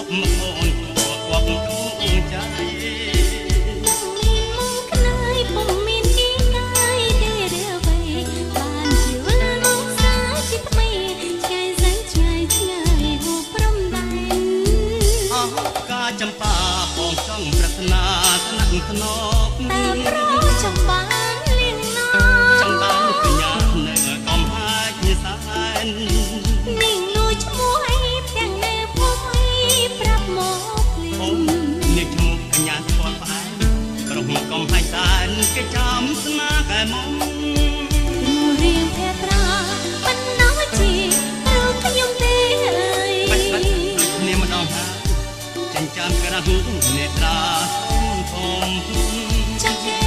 Hãy subscribe cho kênh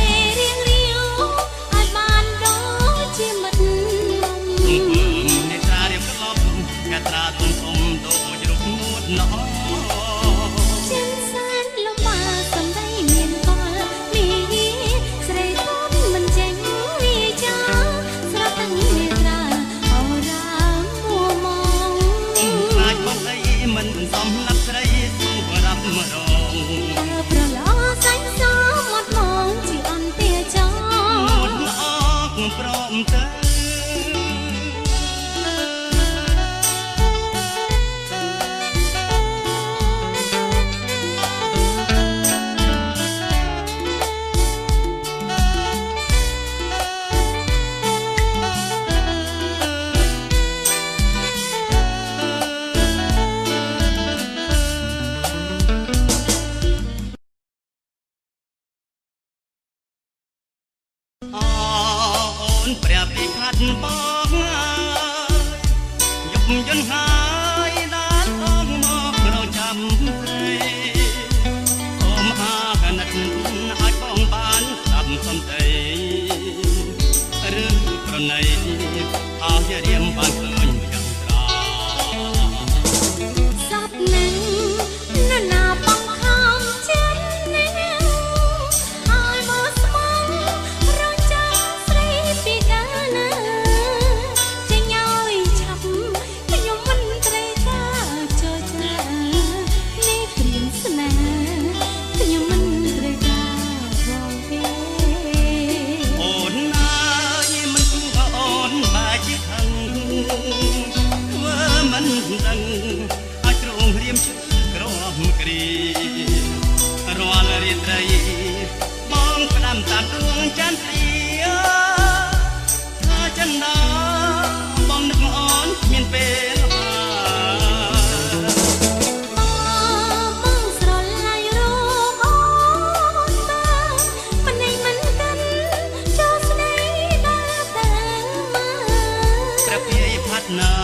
Ghiền Mì Gõ để không bỏ lỡ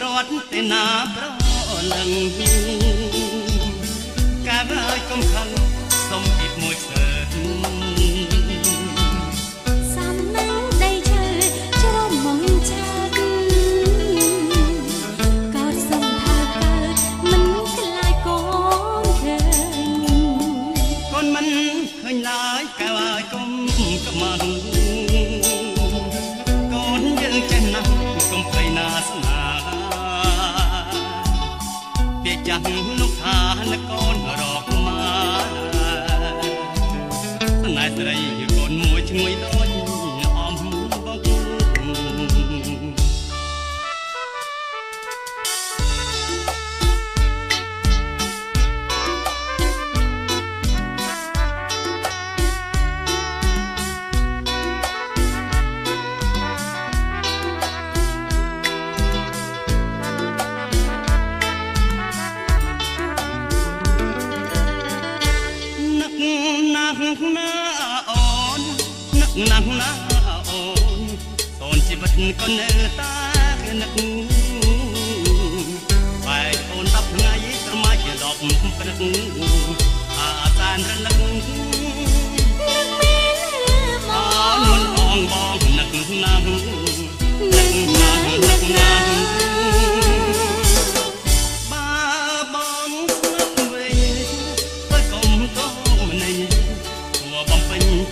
ប្រត់ទេណាប្រលឹងកាលហើយកុំខឹងសុំពីមួយសើសំណាងដីឈើជ្រមងឆាត់កោតសុំថាកើតមិនខ្លាចកូនឃើញកូនមិនឃើញឡើយកាលហើយកុំក្មាំងកូនយើងចេះណាស់កុំភ័យណាស្នាពាក្យចាស់នោះថានកូនរកមកស្នេហ៍ស្រីកូនមួយឈ្ងុយដូចអំបុកណាអូននឹកណាស់ណាអូនសូនជីវិតក៏នៅតែនឹកបែកអូន10ថ្ងៃត្រមៃជា10ព្រឹកអាសានរលឹកនឹកមានអូនមិនអងបងនឹកណាស់នឹកណាស់នឹកណាស់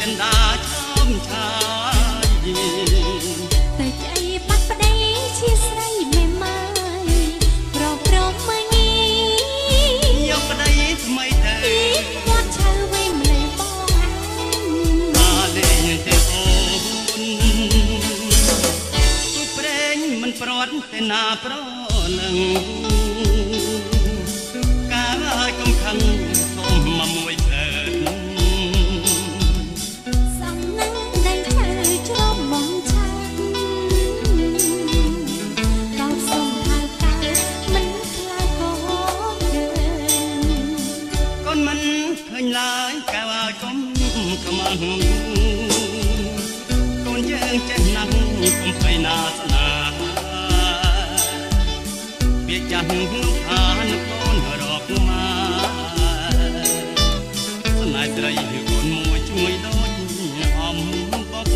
ចិនដាឈោមឆាយតែស្អីបាត់ប្តីជាស្រីមេម៉ាយប្រព្រំមកញីយកប្តីថ្មីទៅគាត់ឆៅវិញម្លេះបងអាលេងទេអូនទូប្រេងមិនប្រត់ទេណាប្រលឹងកាលហើយកុំខឹងសូមមកមួយទៅឡើយកាលហើយកុំខ្មាំងកូនយើងចេះណាស់កុំភ័យណាស្នាពាក្យចាស់នោះថានកូនរកមកស្នេហ៍ស្រីកូនមួយឈ្ងុយដូចអំបុក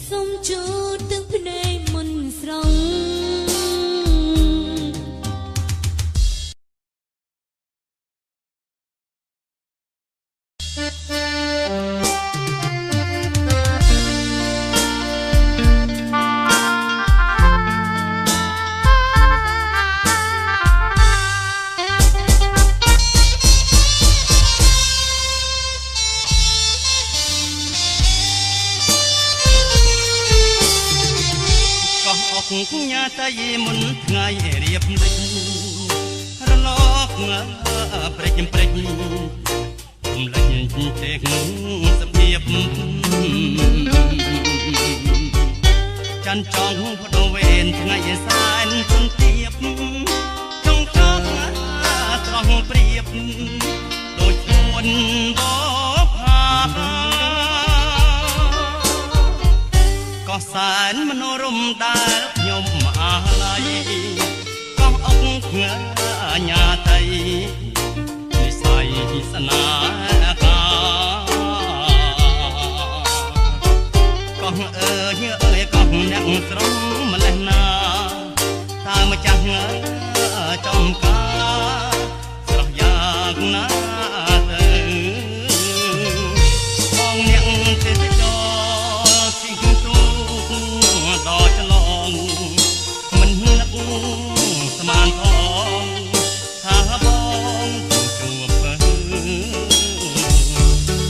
សូមជូតទឹកភ្នែកមុនស្រង់ញ៉ាតៃមុនថ្ងៃរៀបលេចរលកព្រិចព្រិចរំលេចទេសភាពច័ន្ទចង់បដូវវេនថ្ងៃសែនសន្ទាបចង់ចង់ត្រង់ព្រៀបដូចពួនបផាក៏សែនមនោរម្យដែលខ្ញុំអាឡ័យកោះអុកងញ៉ាតៃនិស័យស្នេហាកោះអើយកោះអ្នកស្រងម្លេះណាតើម្ចាស់ចំការស្រស់យ៉ាងណាទៅបងអ្នកទេសចរជីកទូដល់ឆ្លងមិននឹកស្មានផងថាបងជួបពើ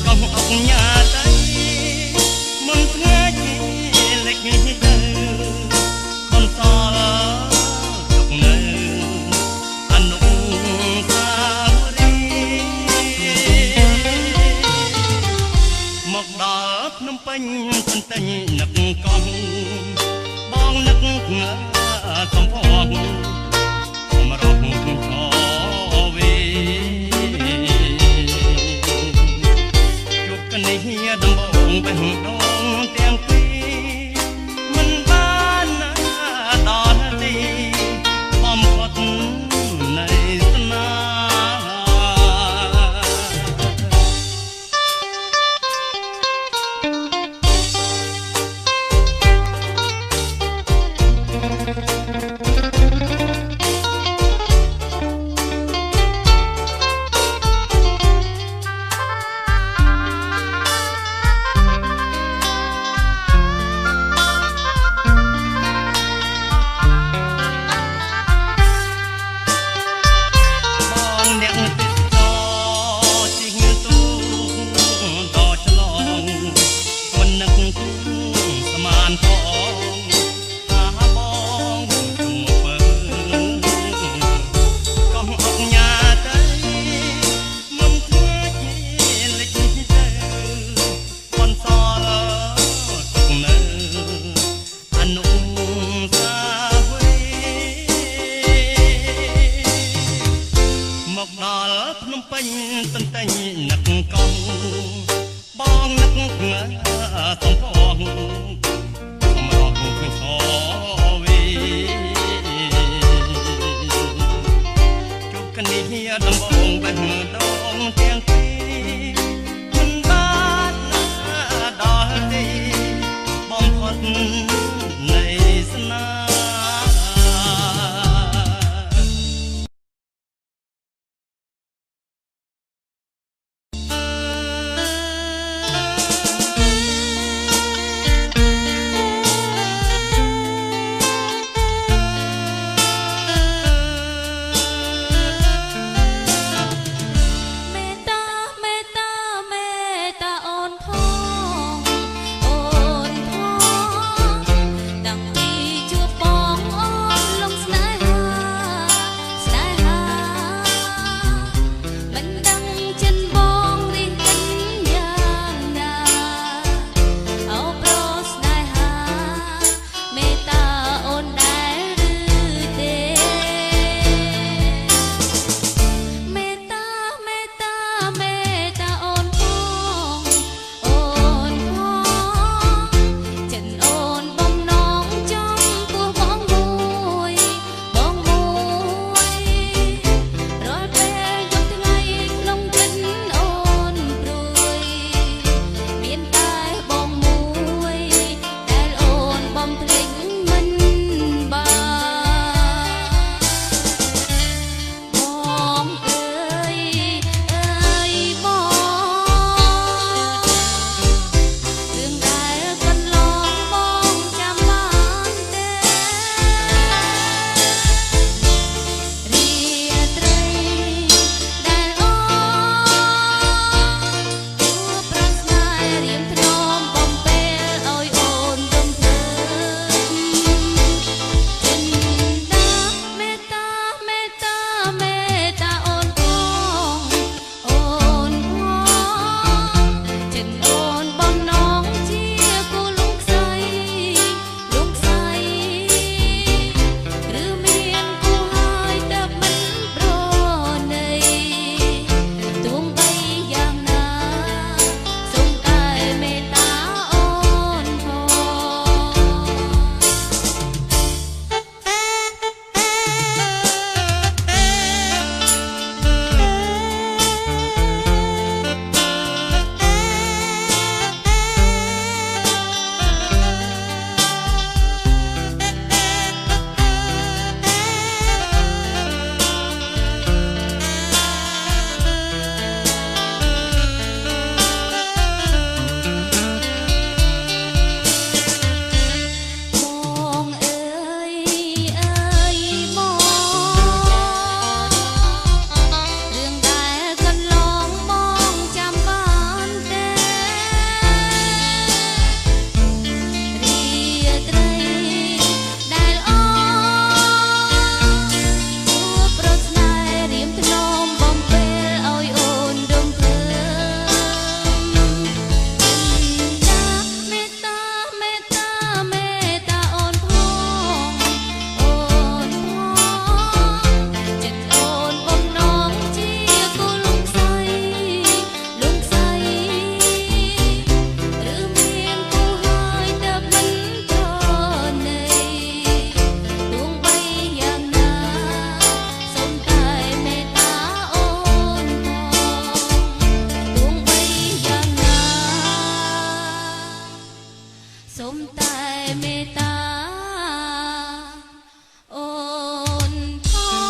កុំអុកញ៉ាតៃមិនស្ងាច់លេចទៅមិនសល់ទុកនៅអនុស្សាវរីយ៍មកដល់ភ្នំពេញសន្ទិញនឹកកោះបងនឹកសំផងមករកខវីជួបគ្នាដំបងបេះដូងទាំងពីរមិនបានដល់ទីបំផុតនៃស្នេមកដល់ភ្នំពេញសន្ទិញនឹកកោះបងនឹកសំផង សូមតែមេត្តាអូនផង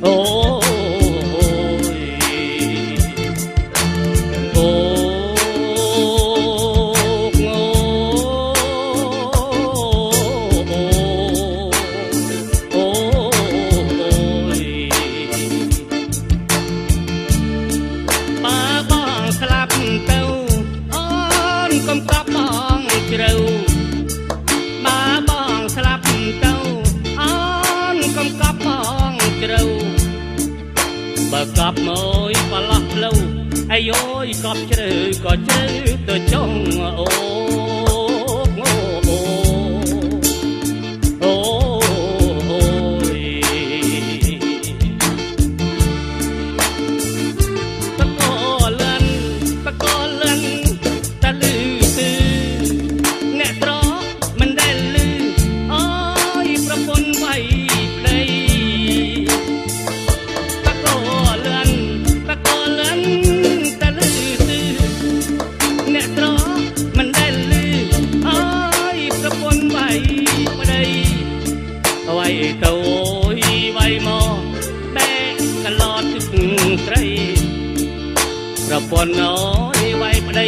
Oh បើកប់មួយប្រឡោះផ្លូវអាយអូយកប់ជ្រៅក៏ជ្រៅទៅចុងអូប្រពន្ធអើយវាយប្តី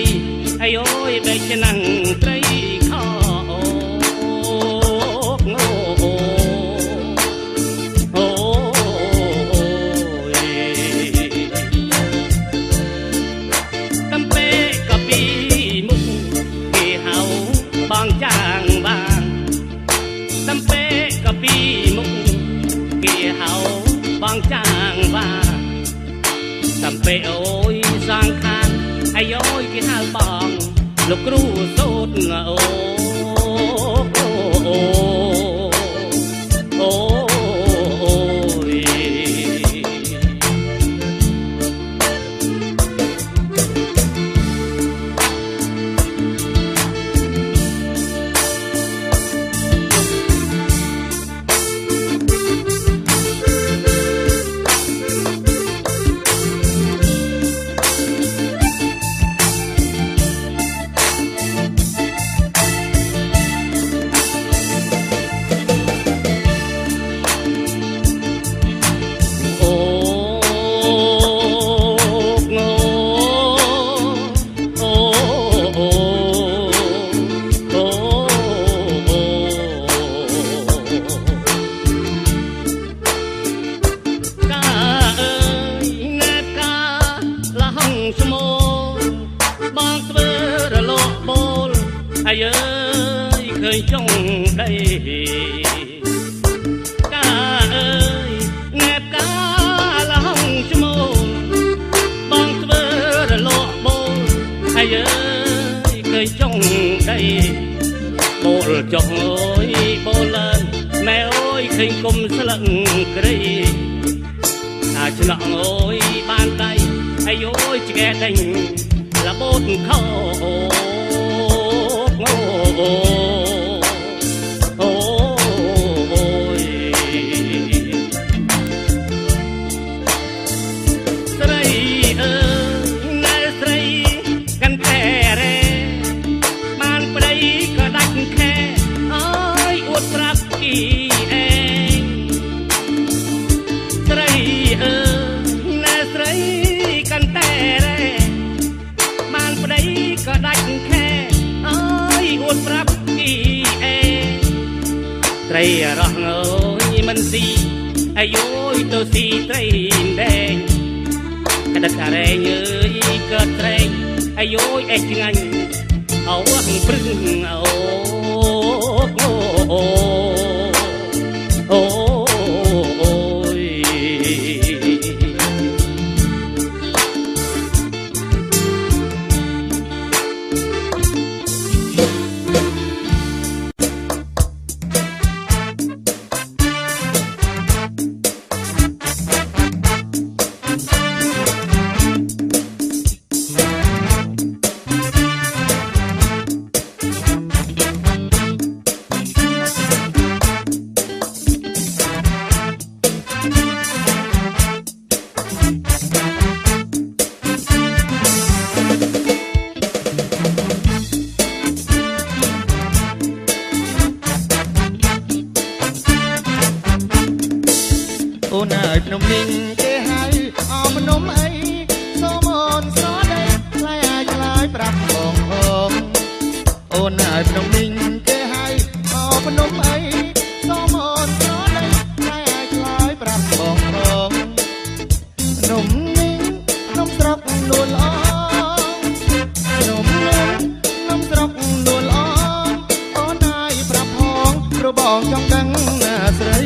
អាយអូយបែកឆ្នាំងត្រីខោកំពេកពីមុខគេហៅបងចាងបានកំពេកពីមុខគេហៅបងចាងបានកំពេអូយសាងខានអាយអូយគេហៅបងលោកគ្រូសូត្រអូអាយអើយឃើញចុងដីកាអើយណែបកាលហងឈ្មោះបងធ្វើរលកបូលអាយអើយឃើញចុងដីបូលចុះអើយបូលឡើងម៉ែអើយឃើញគុំស្លឹកគ្រៃអាឆ្លក់អើយបានដៃអាយអើយឆ្កែដេញលបូតខោស្រីអើយណែស្រីកាន់តែរេបានប្តីក៏ដាច់ខែអើយអួតប្រាប់ពីឯងស្រីអើយណែស្រីកាន់តែរេបានប្តីក៏ដាច់ខែអើយអួតប្រាប់ពីឯងត្រីរស់អើយមិនស៊ីអាយអូយទៅស៊ីត្រីដែងក្តិតអរែងអើយកើតត្រែងអាយអូយអេះឆ្ងាញ់អោព្រឹងអូអូអូនអើយភ្នំមីងគេហៅអមភ្នំអីសូមអូនស្រដីខ្លាយឲ្យខ្លាយប្រាប់បងអូនអើយភ្នំមីងគេហៅអមភ្នំអីសូមអូនស្រដីខ្លាយឲ្យខ្លាយប្រាប់បងភ្នំមីងភ្នំស្រុកនួនល្អភ្នំមីងភ្នំស្រុកនួនល្អអូនអើយប្រាប់ផងព្រោះបងចង់ដឹងណាស្រី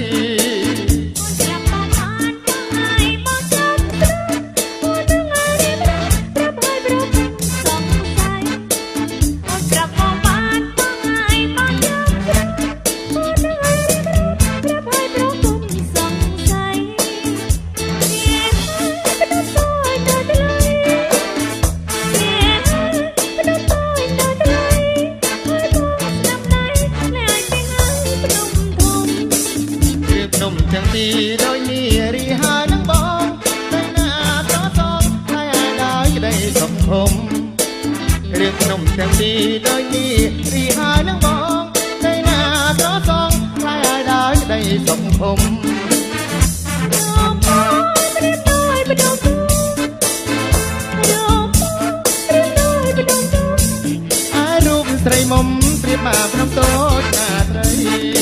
ខំរៀបនំទាំងពីរដោយនេះរីហើយនឹងបងតែណាក៏សងខ្លាយឲ្យដោយក្តីសុខខំស្រីមុំព្រៀបមកក្នុងតូចណាត្រី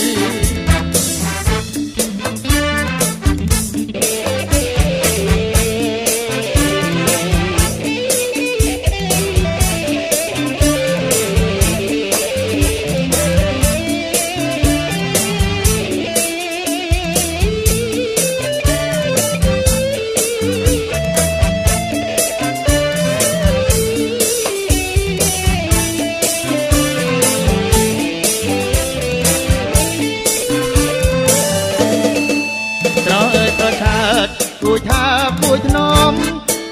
គួយថាពួយធ្នម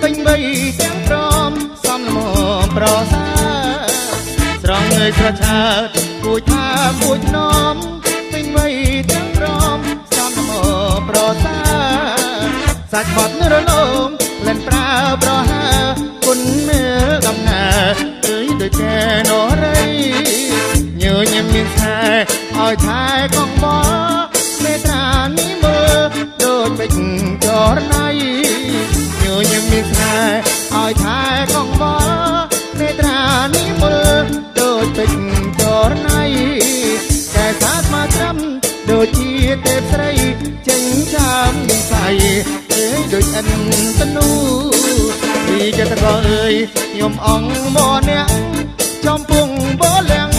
ពេញបីទាំងព្រមសំលមប្រសាស្រងើយស្រឆើតគួយថាពួយធ្នមពេញបីទាំងព្រមសំលមប្រសាសាច់បត់រលោមលែនប្រើប្រហើគុណមើលដំណើរអើយដូចកែនរៃញើញមានខែឲ្យថែកងបមេត្រានេះមើលដូចពេជ្រចរណៃញញឹមមានខែឲ្យថែកងបមេត្រានេះមើលដូចពេជ្រចរណៃតែសាទមកត្រឹមដូចជាទេពស្រីចេញចាំនិស័យអើយដូចអិនតនូពីចិត្តក៏អើយខ្ញុំអង្គមកអ្នកចំពុងបលាំង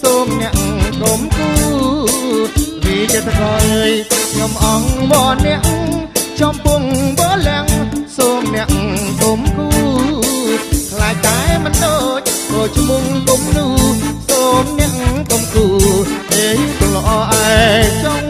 សូមអ្នកកុំគូពីចិត្តក៏អើយខ្ញុំអង្គមកអ្នកចំពុងបលាំងសូមអ្នកគុំគូខ្លាចតែមិនដូចក៏ឈ្មោះគុំនូសូមអ្នកគុំគូអេយក៏ល្អឯចង់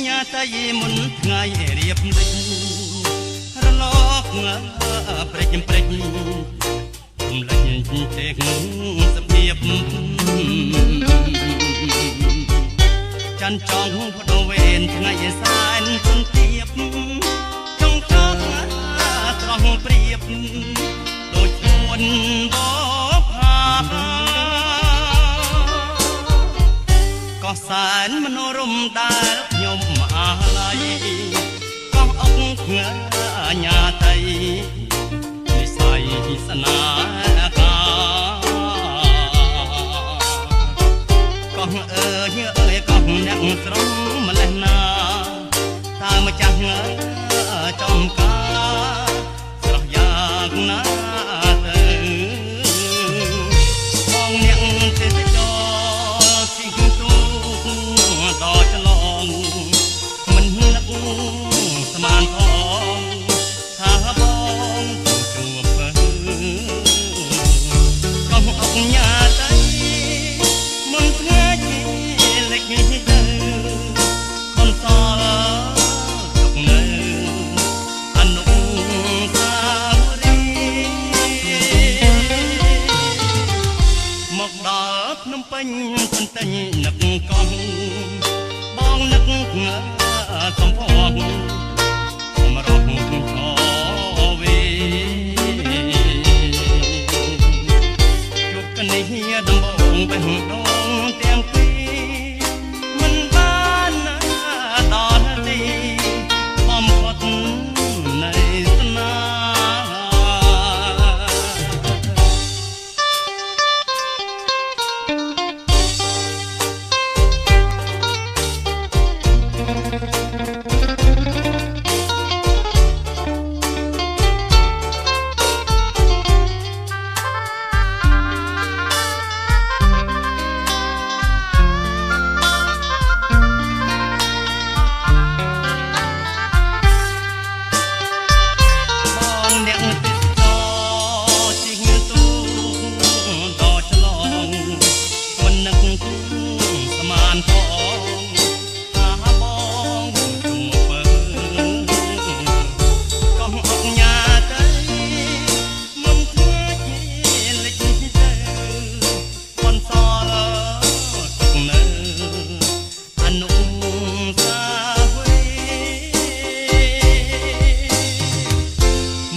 ញ៉ាតៃមុនថ្ងៃរៀបរិញរលកព្រិចព្រិចរំលេចទេសំធៀបច័ន្ទចង់បដូវវេនថ្ងៃសែនជំទាបចង់ចង់ត្រង់ព្រៀបដូចជួនបផាក៏សែនមនោរម្យដែលខ្ញុំអាឡ័យកោះអុកងញ៉ាតៃនិស័យស្នេហាកោះអើយកោះអ្នកស្រងម្លេះណាតើម្ចាស់ចំការស្រស់យ៉ាងណាទៅបងអ្នកទេសចរស៊ីទូដល់ឆ្លងមិននឹកស្មានផងថាបងជួបពើកោះអុកញ៉ាតៃមុនថ្ងៃលេចទៅ សំផងសម្រស់ខវីជួបគ្នាដំបងបេះដូងទាំងពីរមិនបានដល់ទីបំផុតនៃស្នេ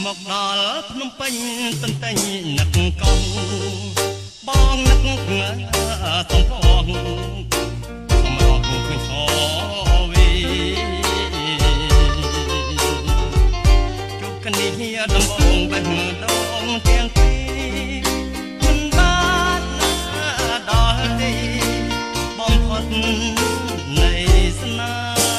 មកដល់ភ្នំពេញទន្ទិញនឹកកោះបងនឹកសំផងសម្រស់ខវីជួបគ្នាដំបងបេះដូងទាំងពីរមិនបានដល់ទីបំផុតនៃស្នេហ៍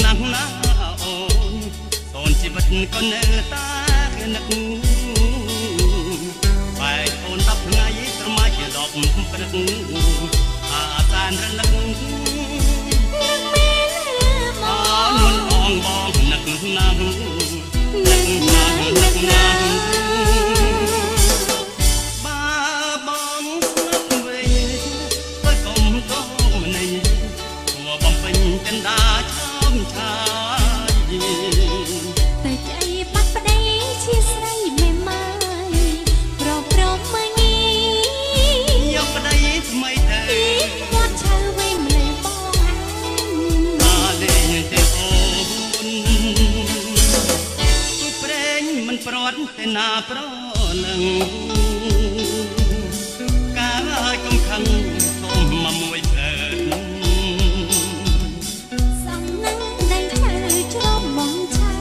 ណាស់ណាអូនសូនជីវិតក៏នៅតែនឹកបែកអូន10ថ្ងៃត្រមាច់ជា10ព្រឹកអាសានរលឹកអូនអងបងនឹកណាស់នឹកណាស់នឹកណាស់បាបងនឹកវិញបើកុំតោម្នេះព្រោះបំពេញចិនដាឆោមឆាយតែស្អីបាត់ប្តីជាស្រីមេម៉ាយប្រព្រំមកញីយកប្តីថ្មីទៅគាត់ឆៅវិញម្លេះបងអាលេងទេអូនទូប្រេងមិនប្រត់ទេណាប្រលឹងកាលហើយកុំខឹងសូមមកមួយផ្លែសំណាងដែលធ្វើជ្រប់មកឆា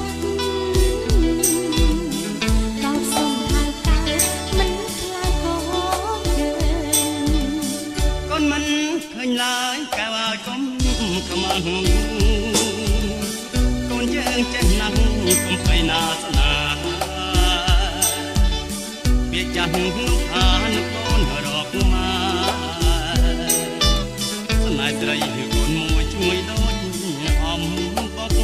បោកសុំហៅកៅមិនខ្លាចកូនឃើញកូនមិនឃើញឡើយកៅឲ្យកុំខ្មាស់កូនយើងចេះណាស់កុំបីណាស្នាវាចាស់នោះថានកូនរកមកស្នេហ៍ស្រីកូនមួយជួយដូចអំបក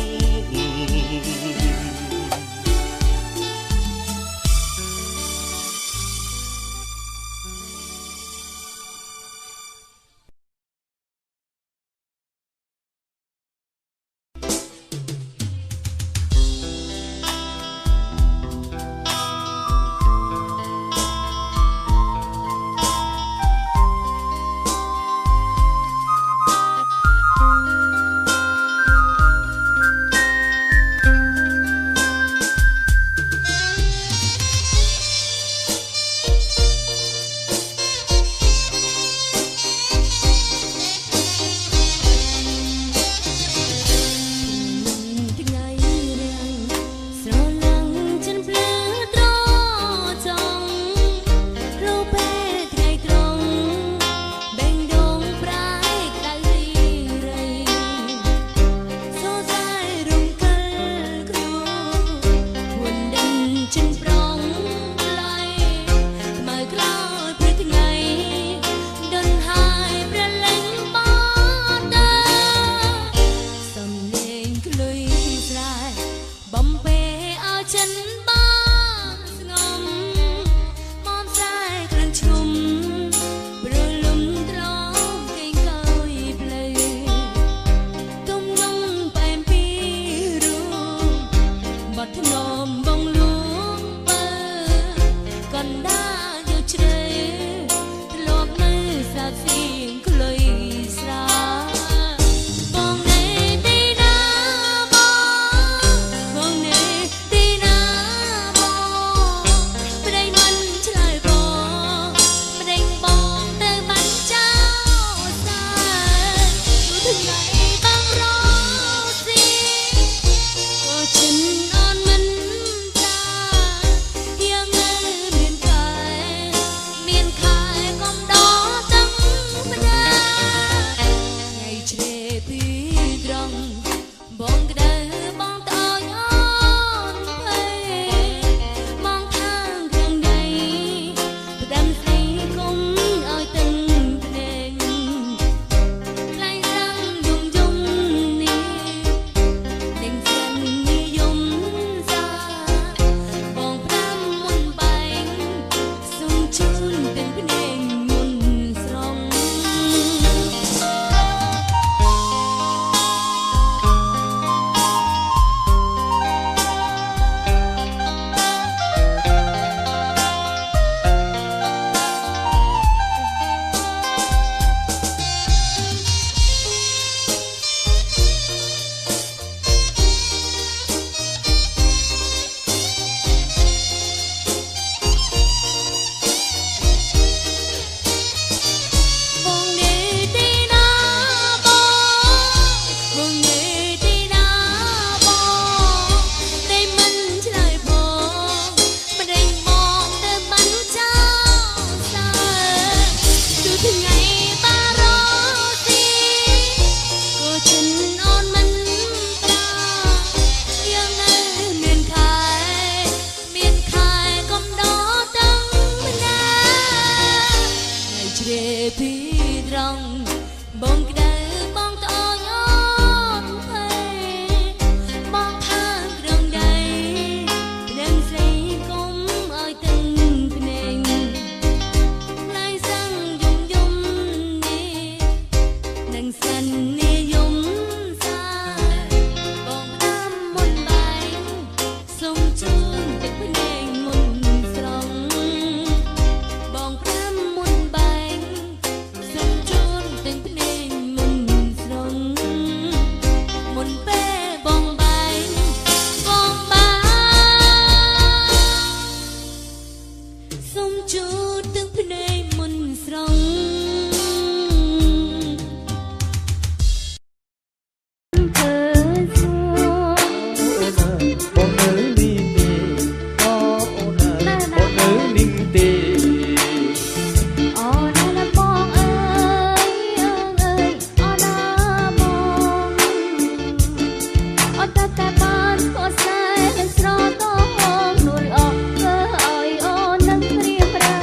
អត់តែបានស្គាល់ស្នេហ៍នឹងស្រទងនួនអស់ធ្វើឲ្យអូននឹងរៀបរើ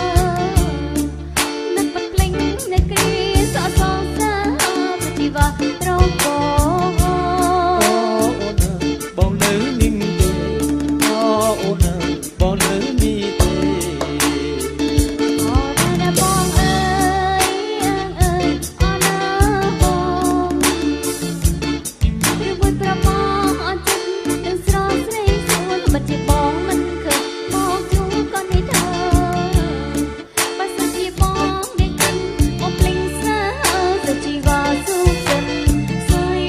នឹកបាត់ភ្លេងនៅគ្រាសក់សងសាប្រជីវៈត្រង់បងនៅនេះទេអូនបងនៅនេះទេអូនណាបងអើយអូនណាបងព្រួយប្រមអត់ចិត្តនឹងស្រស់ស្រីសួនបាត់ជាបងមិនឃើញមកជួក៏នេះเธอបើសិនជាបងនេះគិនអូនភ្លេងសាសុជីវ៉ាសុខិនសុយ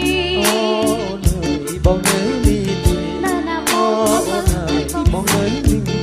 បងនៅនេះទេ ណាបងបងនៅនេះទេ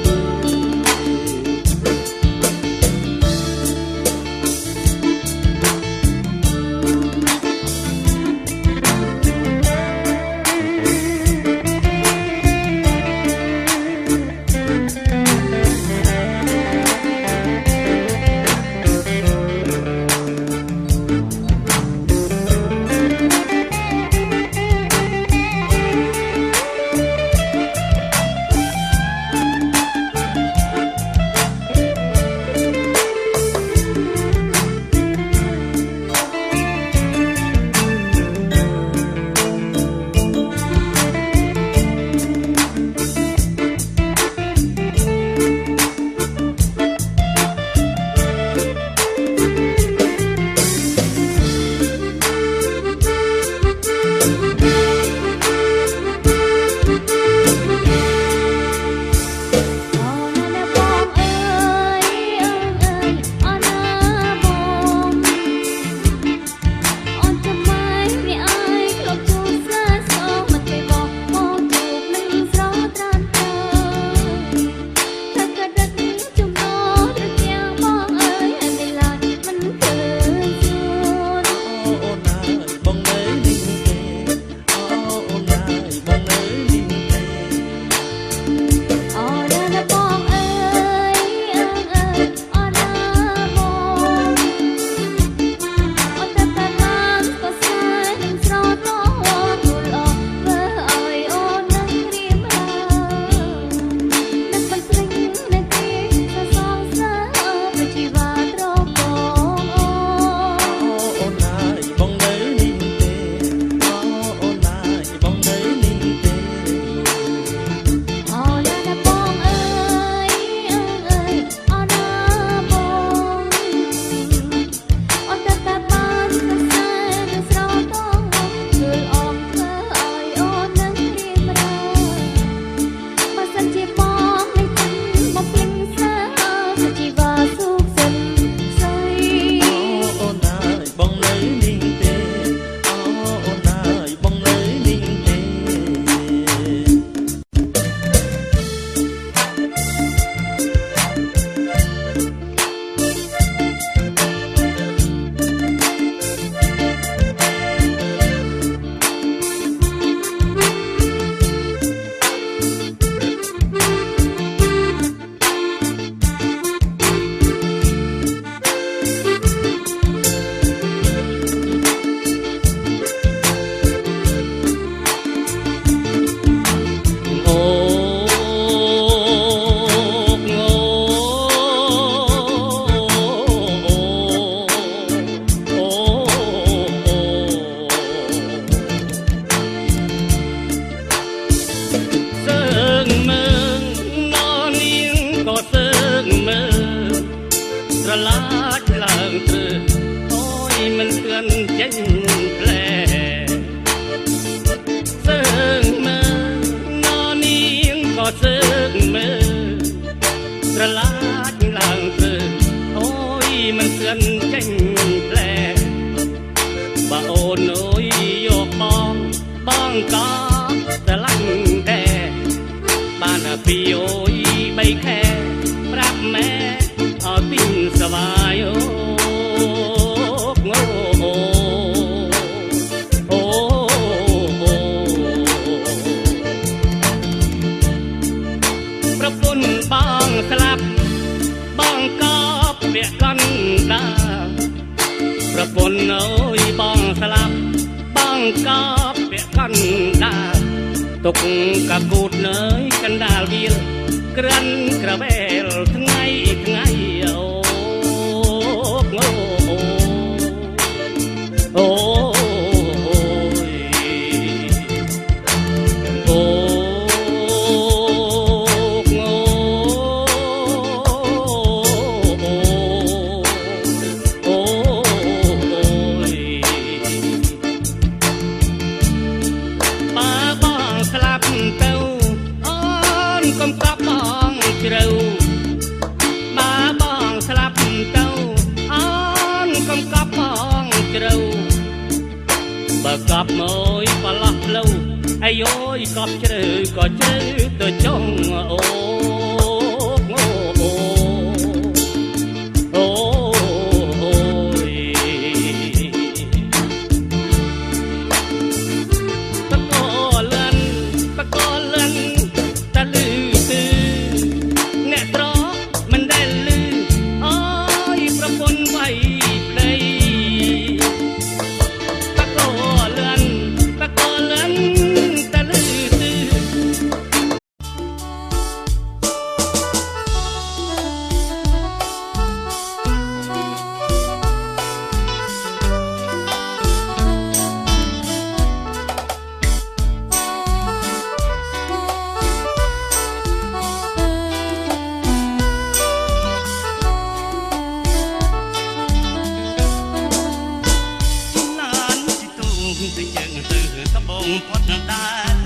កោពាក់កណ្ដាល ទុកកាគូតនៅកណ្ដាលវាលក្រាន់ក្រវែលថ្ងៃអូអូ กลับมอยปลักเล่าไอ้ย้อยกอบเจอก็เจอตัวจงโอ้โอ้ตะกอเลื่อนตะลือตื้อแง่ตรอมันได้ลืออ้อยประปนไว้เพลยพอดดาน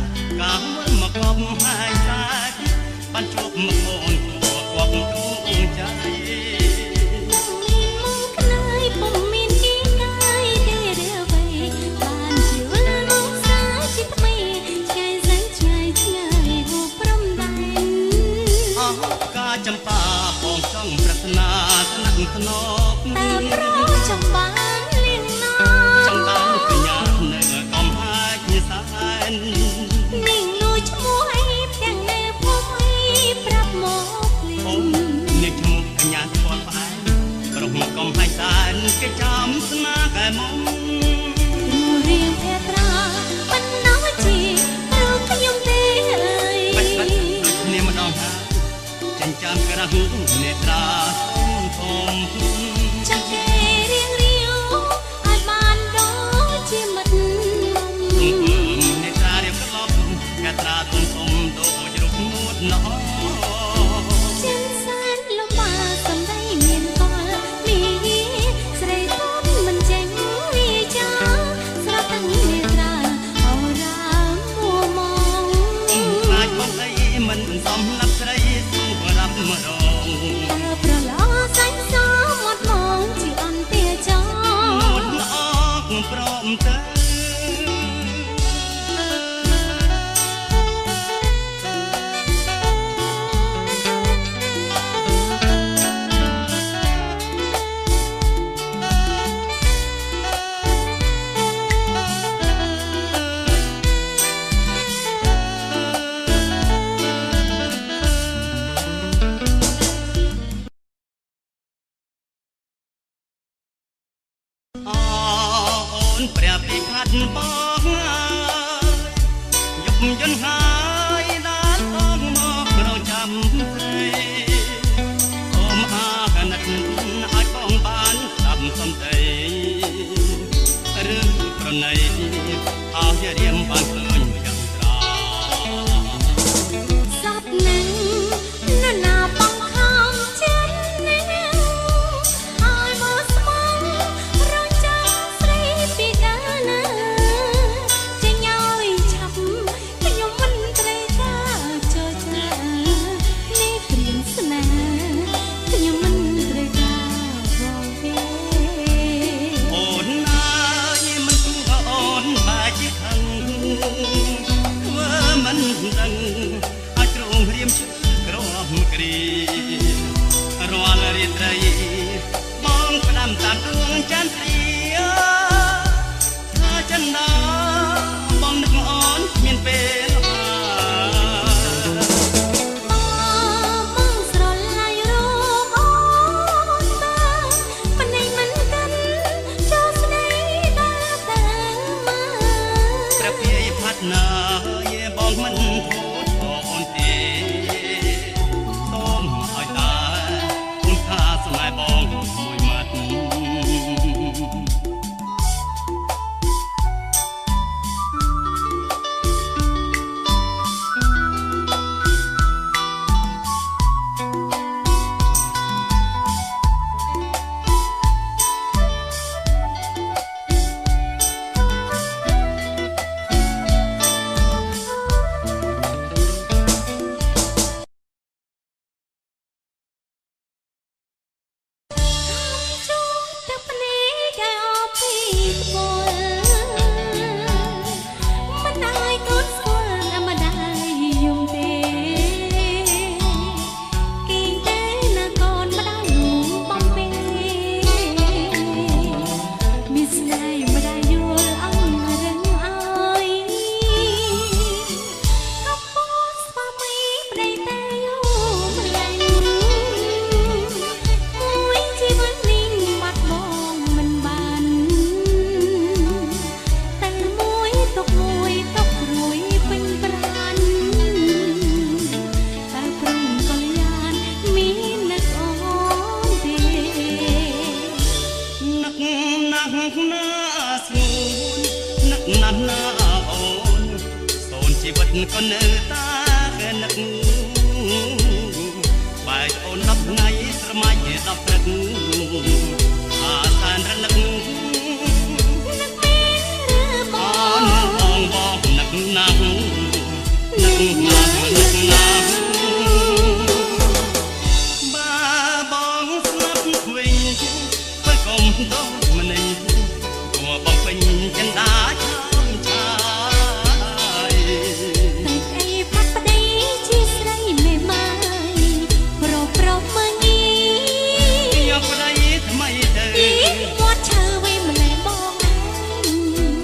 กางวันมากอบหายใจบันจบมาโอนตัวกวักดูใจมุงขนายปุ่มมินกี่กายเดเรือไปบ้านที่วันมองสาจิตไม่ใจใจหูพร้อมดังอ้าวกาจำปาปองจ้องปรารถนาสนักทนอกแต่เพราะจำบ้านเลี้ยงน้องจำบ้านขยันเนื้อกอมหายสานนิ่งนูชมวยเพียงในผู้ไม่ปรับโมกลิ่นนี่ชมุกขยันปอดไปกระหัวกอมหายสานแกจำสนาแกมองรูเรียงเพตราปันน้อยจีเราขยมเตยบัดนี่มันดองหาจันจำกระหัวเนตราทมจังเกเรียงเรียวอาจบานดอจีมัดตราตุนสมโดจรุกมุดน้อเช่นแสนลมมาสำได้เมียนกอลมีใส่ต้นมันเจ๋งมีจ้าสระตั้งเนตราเอารามมัวมองนายคนใดมันสมลับใส่สู้รับมาดองเพราะล้อแสงสอหมดมองที่อ่อนเตี้ยจอหมดละออกพร้อมเธอเปรียบที่พัดปองยุบยันหายด้านต้องมอกเราจำใจสมหาขนาดอาจกองบานสับสนใจหรือเพราะในเอาเรียมบานเกินอย่างตราสับหนึ่งนานาปังคำเช่นนี้อายมาสมองเราจำใส่ปีกานาจะย่อยฉับขยมวัน ននៅតាកនឹកបែកអូន10ថ្ងៃស្រមៃ10ព្រឹកអាសានរលឹកអូនបងបងនឹកណាស់នឹកណាស់នឹកណាស់បាបងស្លាប់វិញបើកុំដោម្នេញគួបងពេញចិនដាឆ្លងឆាយតែអីផាត់ប្តីជាស្រីមេម៉ាយប្រប្រមើងីយកប្តីថ្មីទៅមាត់ឈើវិញម្លែបង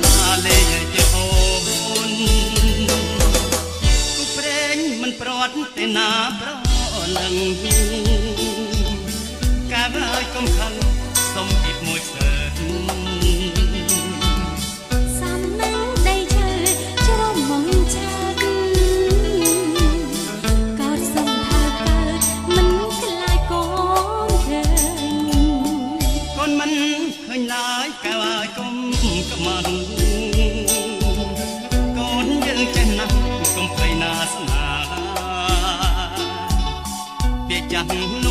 អាលេជាអូនគូព្រេងមិនប្រត់ទេណាប្រលឹងកាលហើយកុំខឹងសុំពីមួយសើសំណាងដីឈើជ្រុំមកឆាកកោតសំហើកើតមិនខ្លាចកូនឃើញកូនមិនឃើញឡើយកាលហើយកុំកំងកូនយើងចេះណាស់កុំភ័យណាស្នាពាក្យចាស់